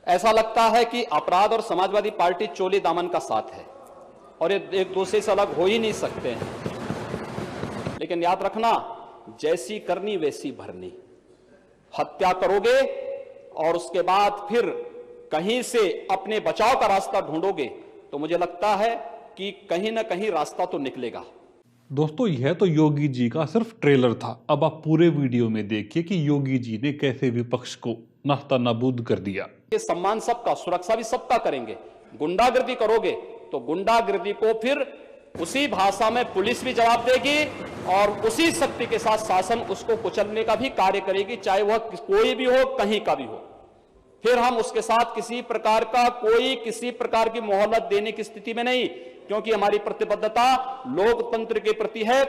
ऐसा लगता है कि अपराध और समाजवादी पार्टी चोली दामन का साथ है और ये एक दूसरे से अलग हो ही नहीं सकते हैं। लेकिन याद रखना, जैसी करनी वैसी भरनी। हत्या करोगे और उसके बाद फिर कहीं से अपने बचाव का रास्ता ढूंढोगे तो मुझे लगता है कि कहीं ना कहीं रास्ता तो निकलेगा। दोस्तों, यह तो योगी जी का सिर्फ ट्रेलर था। अब आप पूरे वीडियो में देखिए कि योगी जी ने कैसे विपक्ष को नाश्ता नाबूद कर दिया। ये सम्मान सबका, सुरक्षा भी सबका करेंगे। गुंडागर्दी करोगे तो गुंडागर्दी को फिर उसी भाषा में पुलिस भी जवाब देगी और उसी शक्ति के साथ शासन उसको कुचलने का भी कार्य करेगी, चाहे वह कोई भी हो, कहीं का भी हो। फिर हम उसके साथ किसी प्रकार की मोहलत देने की स्थिति में नहीं, क्योंकि हमारी प्रतिबद्धता लोकतंत्र के प्रति है।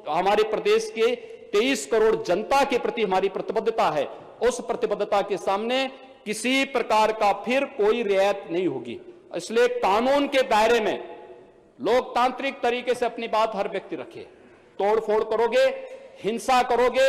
हमारे प्रदेश के 23 करोड़ जनता के प्रति हमारी प्रतिबद्धता है। उस प्रतिबद्धता के सामने किसी प्रकार का फिर कोई रियायत नहीं होगी। इसलिए कानून के दायरे में लोकतांत्रिक तरीके से अपनी बात हर व्यक्ति रखे। तोड़फोड़ करोगे, हिंसा करोगे,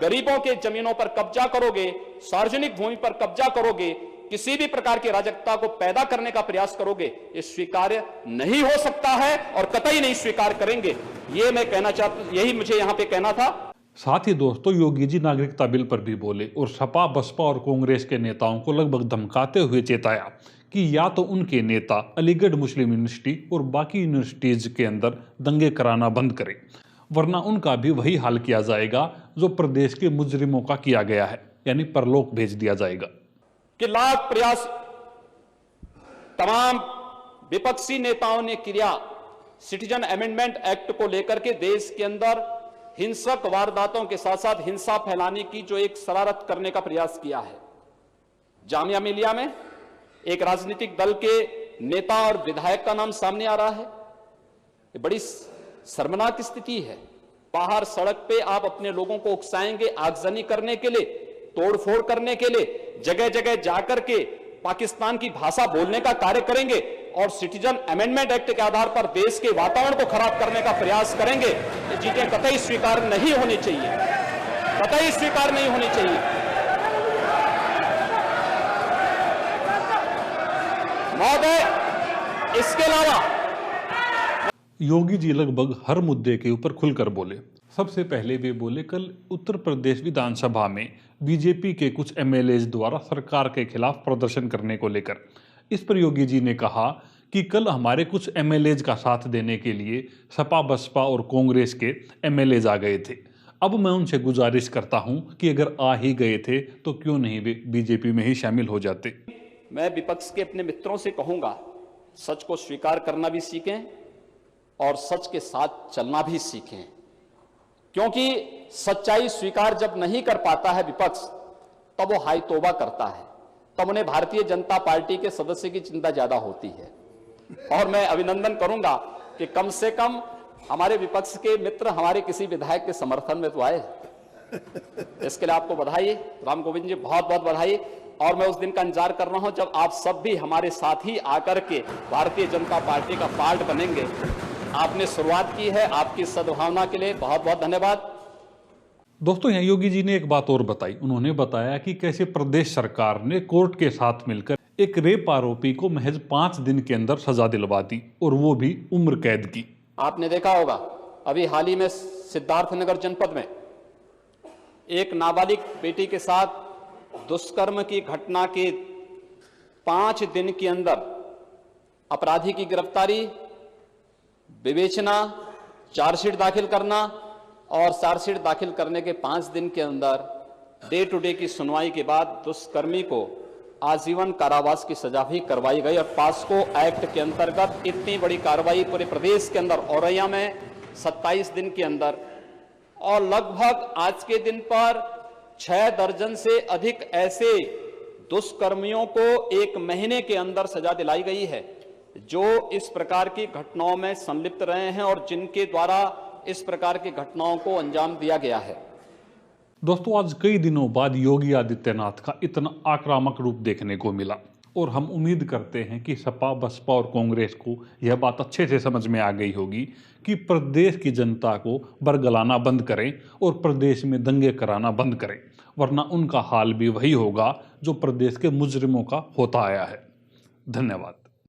गरीबों के जमीनों पर कब्जा करोगे, सार्वजनिक भूमि पर कब्जा करोगे, किसी भी प्रकार की अराजकता को पैदा करने का प्रयास करोगे, ये स्वीकार्य नहीं हो सकता है और कतई नहीं स्वीकार करेंगे। ये मैं कहना चाहता, यही मुझे यहां पे कहना था। साथ ही दोस्तों, योगी जी नागरिकता बिल पर भी बोले और सपा, बसपा और कांग्रेस के नेताओं को लगभग धमकाते हुए चेताया कि या तो उनके नेता अलीगढ़ मुस्लिम यूनिवर्सिटी और बाकी यूनिवर्सिटीज के अंदर दंगे कराना बंद करें, वरना उनका भी वही हाल किया जाएगा जो प्रदेश के मुजरिमों का किया गया है, यानी परलोक भेज दिया जाएगा। कि लाख प्रयास तमाम विपक्षी नेताओं ने किया सिटीजन अमेंडमेंट एक्ट को लेकर के देश के अंदर हिंसक वारदातों के साथ साथ हिंसा फैलाने की जो एक शरारत करने का प्रयास किया है। जामिया मिलिया में एक राजनीतिक दल के नेता और विधायक का नाम सामने आ रहा है। ये बड़ी शर्मनाक स्थिति है। बाहर सड़क पे आप अपने लोगों को उकसाएंगे आगजनी करने के लिए, तोड़फोड़ करने के लिए, जगह जगह जाकर के पाकिस्तान की भाषा बोलने का कार्य करेंगे और सिटीजन अमेंडमेंट एक्ट के आधार पर देश के वातावरण को खराब करने का प्रयास करेंगे। ये चीजें कतई स्वीकार नहीं होनी चाहिए, कतई स्वीकार नहीं होनी चाहिए। महोदय, इसके अलावा योगी जी लगभग हर मुद्दे के ऊपर खुलकर बोले। सबसे पहले वे बोले कल उत्तर प्रदेश विधानसभा में बीजेपी के कुछ एमएलए द्वारा सरकार के खिलाफ प्रदर्शन करने को लेकर। इस पर योगी जी ने कहा कि कल हमारे कुछ एमएलए का साथ देने के लिए सपा, बसपा और कांग्रेस के एमएलए आ गए थे। अब मैं उनसे गुजारिश करता हूं कि अगर आ ही गए थे तो क्यों नहीं वे बीजेपी में ही शामिल हो जाते। मैं विपक्ष के अपने मित्रों से कहूंगा, सच को स्वीकार करना भी सीखें और सच के साथ चलना भी सीखें, क्योंकि सच्चाई स्वीकार जब नहीं कर पाता है विपक्ष, तब वो हाय तौबा करता है, तब उन्हें भारतीय जनता पार्टी के सदस्य की चिंता ज्यादा होती है। और मैं अभिनंदन करूंगा कि कम से कम हमारे विपक्ष के मित्र हमारे किसी विधायक के समर्थन में तो आए। इसके लिए आपको बधाई, राम गोविंद जी, बहुत बहुत बधाई। और मैं उस दिन का इंतजार कर रहा हूं जब आप सब भी हमारे साथ ही आकर के भारतीय जनता पार्टी का पार्ट बनेंगे। आपने शुरुआत की है, आपकी सद्भावना के लिए बहुत बहुत धन्यवाद। दोस्तों, यहाँ योगी जी ने एक बात और बताई। उन्होंने बताया कि कैसे प्रदेश सरकार ने कोर्ट के साथ मिलकर एक रेप आरोपी को महज 5 दिन के अंदर सजा दिलवा दी, और वो भी उम्र कैद की। आपने देखा होगा अभी हाल ही में सिद्धार्थनगर जनपद में एक नाबालिग बेटी के साथ दुष्कर्म की घटना के 5 दिन के अंदर अपराधी की गिरफ्तारी, विवेचना, चार्जशीट दाखिल करना और चार्जशीट दाखिल करने के 5 दिन के अंदर डे टू डे की सुनवाई के बाद दुष्कर्मी को आजीवन कारावास की सजा भी करवाई गई। और पास्को एक्ट के अंतर्गत इतनी बड़ी कार्रवाई पूरे प्रदेश के अंदर, औरैया में 27 दिन के अंदर, और लगभग आज के दिन पर 6 दर्जन से अधिक ऐसे दुष्कर्मियों को 1 महीने के अंदर सजा दिलाई गई है जो इस प्रकार की घटनाओं में संलिप्त रहे हैं और जिनके द्वारा इस प्रकार की घटनाओं को अंजाम दिया गया है। दोस्तों, आज कई दिनों बाद योगी आदित्यनाथ का इतना आक्रामक रूप देखने को मिला, और हम उम्मीद करते हैं कि सपा, बसपा और कांग्रेस को यह बात अच्छे से समझ में आ गई होगी कि प्रदेश की जनता को बरगलाना बंद करें और प्रदेश में दंगे कराना बंद करें, वरना उनका हाल भी वही होगा जो प्रदेश के मुजरिमों का होता आया है। धन्यवाद।